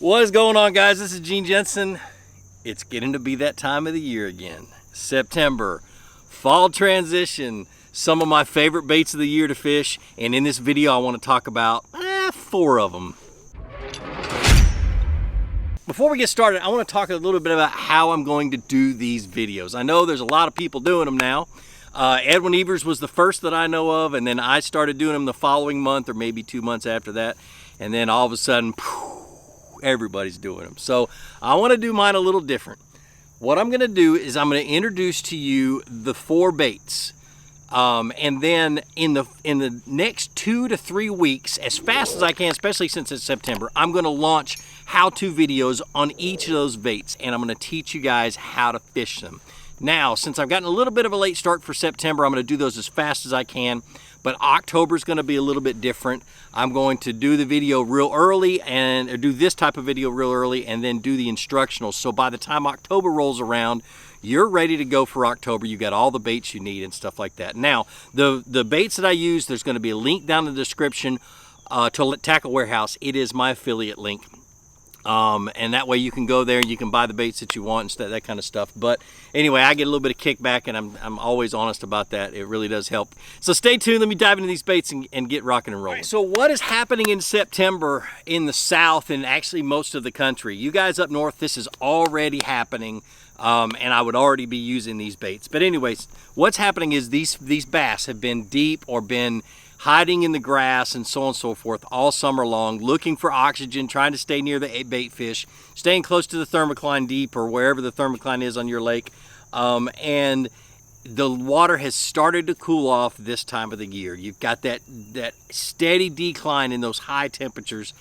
What is going on, guys? This is Gene Jensen. It's getting to be that time of the year again. September, fall transition, some of my favorite baits of the year to fish, and in this video I want to talk about 4 of them. Before we get started, I want to talk a little bit about how I'm going to do these videos. I know there's a lot of people doing them now. Edwin Evers was the first that I know of, and then I started doing them the following month or maybe 2 months after that, and then all of a sudden, everybody's doing them. So I want to do mine a little different. What I'm going to do is I'm going to introduce to you the 4 baits, and then in the next 2 to 3 weeks, as fast as I can, especially since it's September, I'm going to launch how-to videos on each of those baits, and I'm going to teach you guys how to fish them. Now, since I've gotten a little bit of a late start for September, I'm going to do those as fast as I can. But October is going to be a little bit different. I'm going to do the video real early or do this type of video real early and then do the instructionals. So by the time October rolls around, you're ready to go for October. You got all the baits you need and stuff like that. Now, the baits that I use, there's going to be a link down in the description to Tackle Warehouse. It is my affiliate link. And that way you can go there and you can buy the baits that you want and that kind of stuff. But anyway, I get a little bit of kickback, and I'm always honest about that. It really does help. So stay tuned. Let me dive into these baits and get rocking and rolling. Right, so what is happening in September in the South and actually most of the country? You guys up north, this is already happening, and I would already be using these baits. But anyways, what's happening is these bass have been deep or been hiding in the grass and so on and so forth all summer long, looking for oxygen, trying to stay near the bait fish, staying close to the thermocline deep or wherever the thermocline is on your lake. And the water has started to cool off this time of the year. You've got that steady decline in those high temperatures,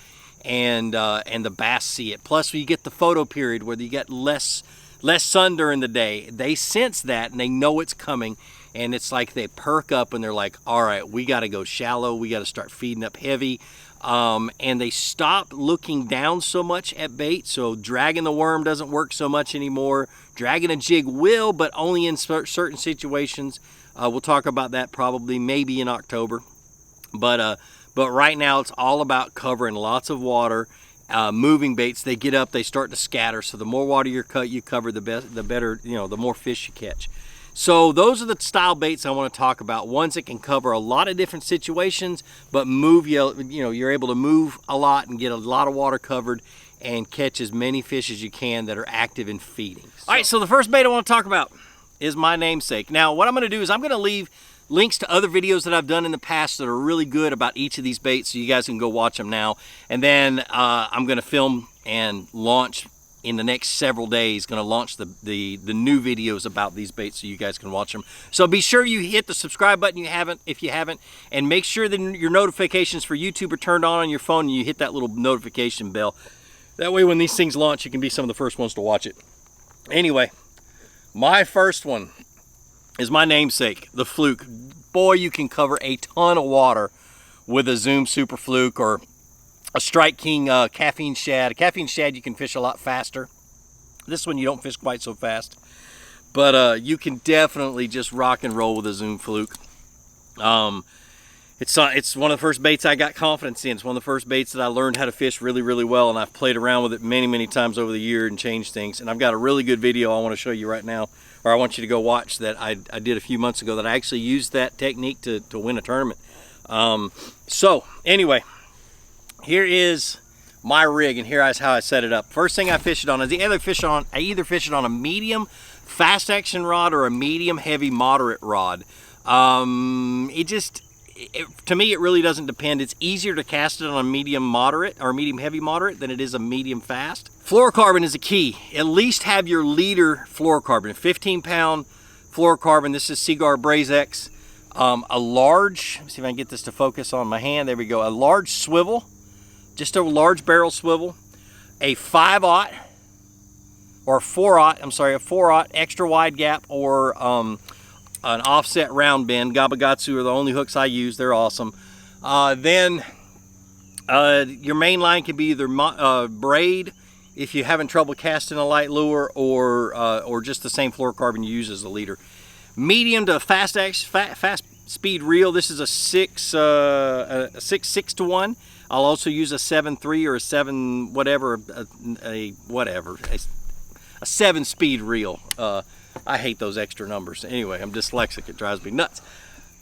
and the bass see it. Plus, you get the photo period where you get less sun during the day. They sense that and they know it's coming. And it's like they perk up and they're like, all right, we got to go shallow. We got to start feeding up heavy. And they stop looking down so much at bait. So dragging the worm doesn't work so much anymore. Dragging a jig will, but only in certain situations. We'll talk about that probably maybe in October. But right now it's all about covering lots of water. Moving baits, they get up, they start to scatter. So the more water you cover, the better, the more fish you catch. So those are the style baits I want to talk about. Ones that can cover a lot of different situations, but you're able to move a lot and get a lot of water covered and catch as many fish as you can that are active in feeding. All right, so the first bait I want to talk about is my namesake. Now, what I'm going to do is I'm going to leave links to other videos that I've done in the past that are really good about each of these baits, so you guys can go watch them now. And then I'm going to film and launch in the next several days, going to launch the new videos about these baits so you guys can watch them. So be sure you hit the subscribe button if you haven't, and make sure that your notifications for YouTube are turned on your phone and you hit that little notification bell. That way when these things launch, you can be some of the first ones to watch it. Anyway, my first one is my namesake, the Fluke. Boy, you can cover a ton of water with a Zoom Super Fluke or a Strike King caffeine shad. A caffeine shad you can fish a lot faster. This one you don't fish quite so fast. But you can definitely just rock and roll with a Zoom Fluke. It's one of the first baits I got confidence in. It's one of the first baits that I learned how to fish really, really well. And I've played around with it many, many times over the year and changed things. And I've got a really good video I want to show you right now, or I want you to go watch, that I did a few months ago that I actually used that technique to win a tournament. So anyway, here is my rig, and here is how I set it up. First thing I fish it on is I either fish it on a medium fast action rod or a medium heavy moderate rod. To me, it really doesn't depend. It's easier to cast it on a medium moderate or medium heavy moderate than it is a medium fast. Fluorocarbon is a key. At least have your leader fluorocarbon, 15-pound fluorocarbon. This is Seaguar Brazex. A large, let me see if I can get this to focus on my hand. There we go. A large swivel. Just a large barrel swivel, a 5/0 or a 4/0 extra wide gap, or an offset round bend. Gabagatsu are the only hooks I use. They're awesome. Then your main line can be either braid if you're having trouble casting a light lure, or just the same fluorocarbon you use as the leader. Medium to fast speed reel. This is a 6 to 1. I'll also use a 7.3 or a 7 whatever, a 7-speed reel. I hate those extra numbers. Anyway, I'm dyslexic. It drives me nuts.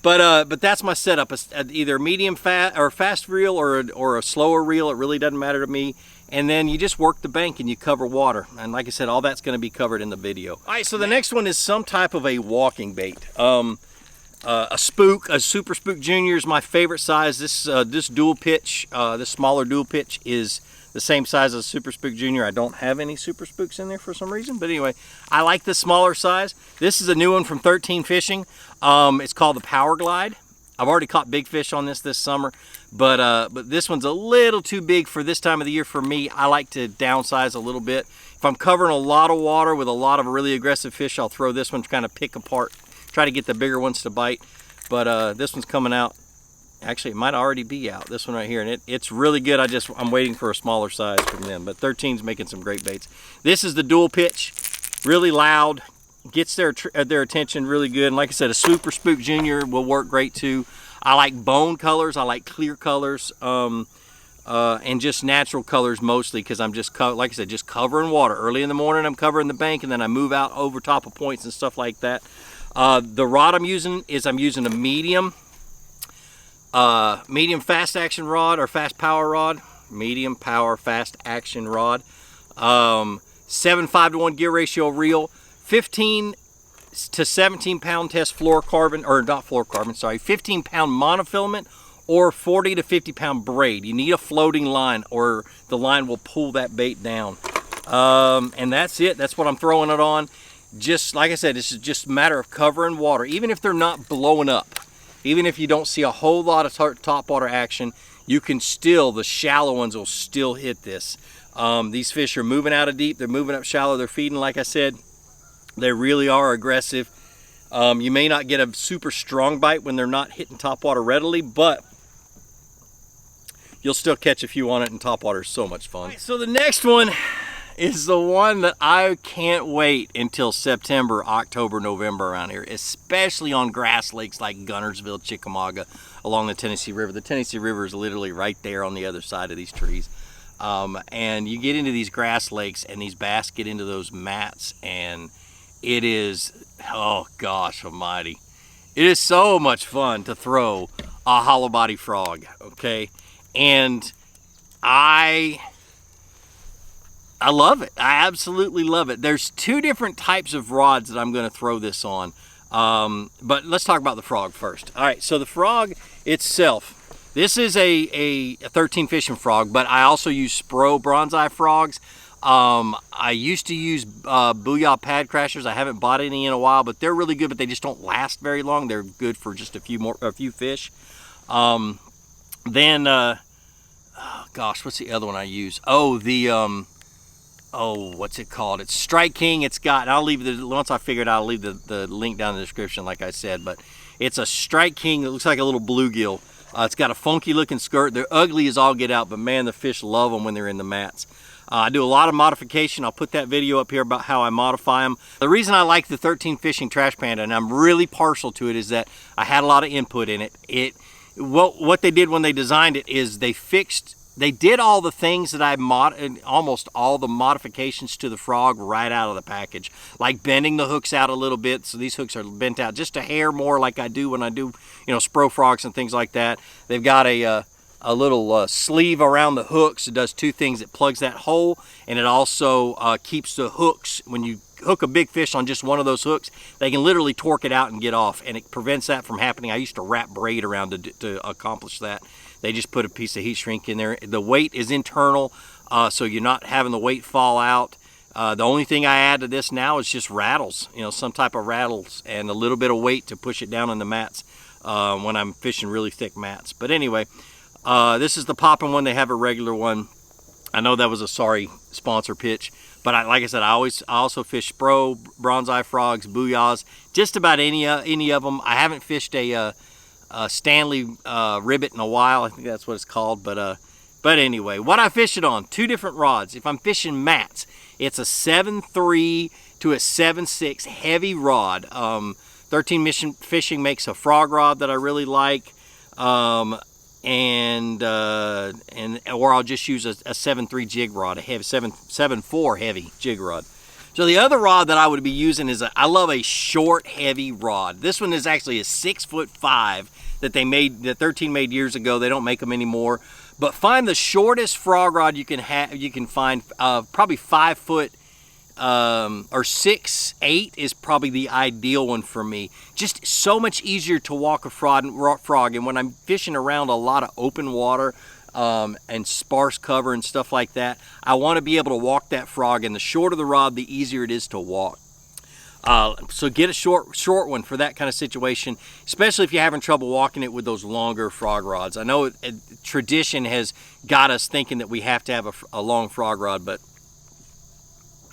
But that's my setup. Either medium fast or fast reel or a slower reel. It really doesn't matter to me. And then you just work the bank and you cover water. And like I said, all that's going to be covered in the video. All right, so the next one is some type of a walking bait. A spook, a Super Spook Junior is my favorite size. This dual pitch, this smaller dual pitch is the same size as Super Spook Junior. I don't have any Super Spooks in there for some reason, but anyway, I like the smaller size. This is a new one from 13 Fishing. It's called the Power Glide. I've already caught big fish on this summer, but this one's a little too big for this time of the year for me. I like to downsize a little bit. If I'm covering a lot of water with a lot of really aggressive fish, I'll throw this one to kind of pick apart, try to get the bigger ones to bite. But this one's coming out. Actually, it might already be out, this one right here, and it's really good. I'm waiting for a smaller size from them, but 13's making some great baits. This is the dual pitch, really loud, gets their attention really good. And like I said, a Super Spook Junior will work great too. I like bone colors, I like clear colors, and just natural colors mostly, because I'm just, like I said, just covering water. Early in the morning, I'm covering the bank, and then I move out over top of points and stuff like that. The rod I'm using a medium fast action rod, or fast power rod. Medium power fast action rod. 7.5 to 1 gear ratio reel. 15 to 17 pound test fluorocarbon, or not fluorocarbon, sorry, 15 pound monofilament, or 40 to 50 pound braid. You need a floating line, or the line will pull that bait down. And that's it. That's what I'm throwing it on. Just like I said, it's just a matter of covering water. Even if they're not blowing up, even if you don't see a whole lot of topwater action, you can still, the shallow ones will still hit this. These fish are moving out of deep, they're moving up shallow, they're feeding, like I said. They really are aggressive. You may not get a super strong bite when they're not hitting topwater readily, but you'll still catch a few on it, and topwater is so much fun. Right, so the next one is the one that I can't wait until September, October, November around here, especially on grass lakes like Gunnersville, Chickamauga, along the Tennessee River. The Tennessee River is literally right there on the other side of these trees. And you get into these grass lakes, and these bass get into those mats, and it is, oh gosh almighty, it is so much fun to throw a hollow body frog, okay? And I love it. I absolutely love it. There's two different types of rods that I'm going to throw this on. But let's talk about the frog first. All right, so the frog itself, this is a 13 Fishing frog, but I also use Spro bronze-eye frogs. I used to use Booyah pad crashers. I haven't bought any in a while, but they're really good, but they just don't last very long. They're good for just a few fish. Then oh gosh, what's the other one I use? Oh, what's it called? It's Strike King. It's got, I'll leave once I figure it out, I'll leave the link down in the description, like I said, but it's a Strike King that looks like a little bluegill. It's got a funky looking skirt. They're ugly as all get out, but man, the fish love them when they're in the mats. I do a lot of modification. I'll put that video up here about how I modify them. The reason I like the 13 Fishing Trash Panda, and I'm really partial to it, is that I had a lot of input in it. What they did when they designed it is they did all the things that almost all the modifications to the frog right out of the package, like bending the hooks out a little bit, so these hooks are bent out just a hair more, like I do when I do, Spro frogs and things like that. They've got a little sleeve around the hooks. It does two things. It plugs that hole, and it also keeps the hooks, when you hook a big fish on just one of those hooks, they can literally torque it out and get off, and it prevents that from happening. I used to wrap braid around to accomplish that. They just put a piece of heat shrink in there. The weight is internal, so you're not having the weight fall out. The only thing I add to this now is just rattles, some type of rattles, and a little bit of weight to push it down in the mats when I'm fishing really thick mats. But anyway, this is the popping one. They have a regular one. I know that was a sorry sponsor pitch, but like I said, I also fish Spro, bronze-eye frogs, Booyahs, just about any of them. I haven't fished a Stanley ribbit in a while. I think that's what it's called. But anyway, what I fish it on, two different rods. If I'm fishing mats, it's a 7.3 to a 7.6 heavy rod. 13 Fishing makes a frog rod that I really like. and or I'll just use a 7.3 jig rod, a heavy 7.4 heavy jig rod. So the other rod that I would be using is I love a short, heavy rod. This one is actually a 6'5" that they made, that 13 made years ago. They don't make them anymore. But find the shortest frog rod you can find. Probably 5 foot or 6'8" is probably the ideal one for me. Just so much easier to walk a frog. And when I'm fishing around a lot of open water, and sparse cover and stuff like that, I want to be able to walk that frog, and the shorter the rod, the easier it is to walk. So get a short one for that kind of situation, especially if you're having trouble walking it with those longer frog rods. I know tradition has got us thinking that we have to have a long frog rod, but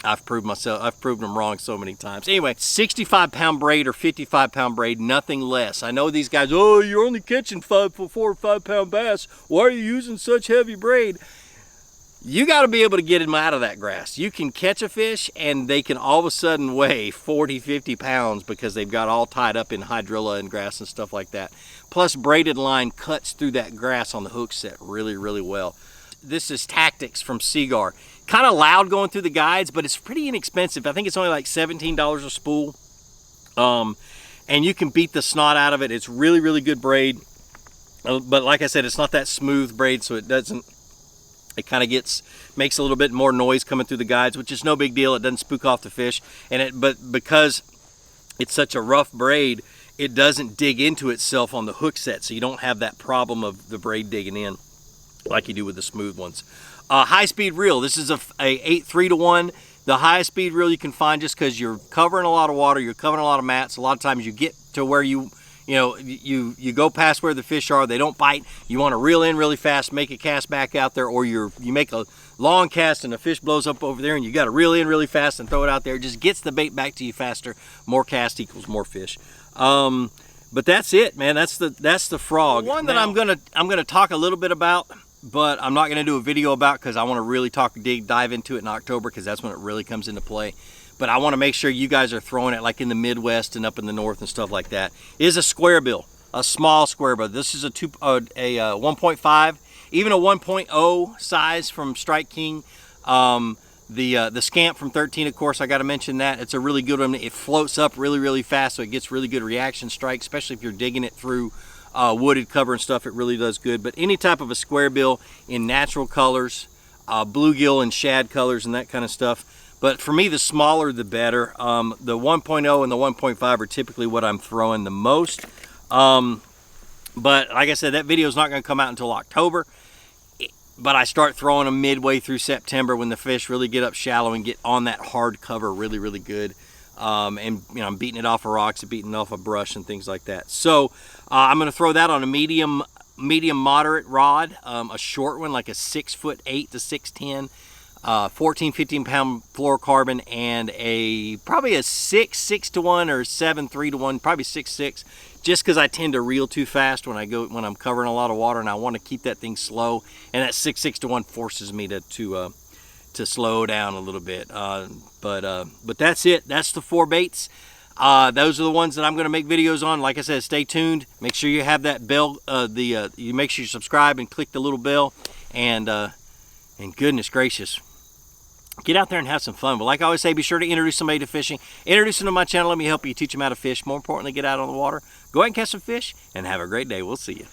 I've proved them wrong so many times. Anyway, 65-pound braid or 55-pound braid, nothing less. I know these guys, oh, you're only catching 4 or 5 pound bass. Why are you using such heavy braid? You got to be able to get them out of that grass. You can catch a fish and they can all of a sudden weigh 40, 50 pounds because they've got all tied up in hydrilla and grass and stuff like that. Plus, braided line cuts through that grass on the hook set really, really well. This is Tactics from Seagar. Kind of loud going through the guides, but it's pretty inexpensive. I think it's only like $17 a spool. And you can beat the snot out of it. It's really, really good braid. But like I said, it's not that smooth braid, so it kind of makes a little bit more noise coming through the guides, which is no big deal. It doesn't spook off the fish. But because it's such a rough braid, it doesn't dig into itself on the hook set, so you don't have that problem of the braid digging in like you do with the smooth ones. High-speed reel. This is a 3-to-1. The highest speed reel you can find, just because you're covering a lot of water, you're covering a lot of mats. A lot of times you get to where you go past where the fish are, they don't bite. You want to reel in really fast, make a cast back out there, or you make a long cast and the fish blows up over there and you got to reel in really fast and throw it out there. It just gets the bait back to you faster. More cast equals more fish. But that's it, man. That's the frog. One that I'm gonna talk a little bit about, but I'm not gonna do a video about, because I want to really dive into it in October, because that's when it really comes into play. But I want to make sure you guys are throwing it like in the Midwest and up in the North and stuff like that. Is a square bill, a small square bill. This is a 1.5, even a 1.0 size from Strike King. The Scamp from 13, of course, I got to mention that. It's a really good one. It floats up really, really fast, so it gets really good reaction strike, especially if you're digging it through wooded cover and stuff. It really does good. But any type of a square bill in natural colors, bluegill and shad colors and that kind of stuff. But for me, the smaller the better. The 1.0 and the 1.5 are typically what I'm throwing the most. But like I said, that video is not going to come out until October. But I start throwing them midway through September, when the fish really get up shallow and get on that hard cover really, really good. And I'm beating it off of rocks and beating it off of brush and things like that. So I'm going to throw that on a medium moderate rod, a short one like a 6'8" to 6'10", 14-15 pound fluorocarbon, and probably a 6-to-1 or 7-3-to-1, probably 6-6, just because I tend to reel too fast when I'm covering a lot of water, and I want to keep that thing slow, and that 6-to-1 forces me to slow down a little bit. But that's it. That's the 4 baits. Those are the ones that I'm going to make videos on. Like I said, stay tuned. Make sure you have that bell. You make sure you subscribe and click the little bell. And goodness gracious, get out there and have some fun. But like I always say, be sure to introduce somebody to fishing. Introduce them to my channel. Let me help you teach them how to fish. More importantly, get out on the water, go ahead and catch some fish, and have a great day. We'll see you.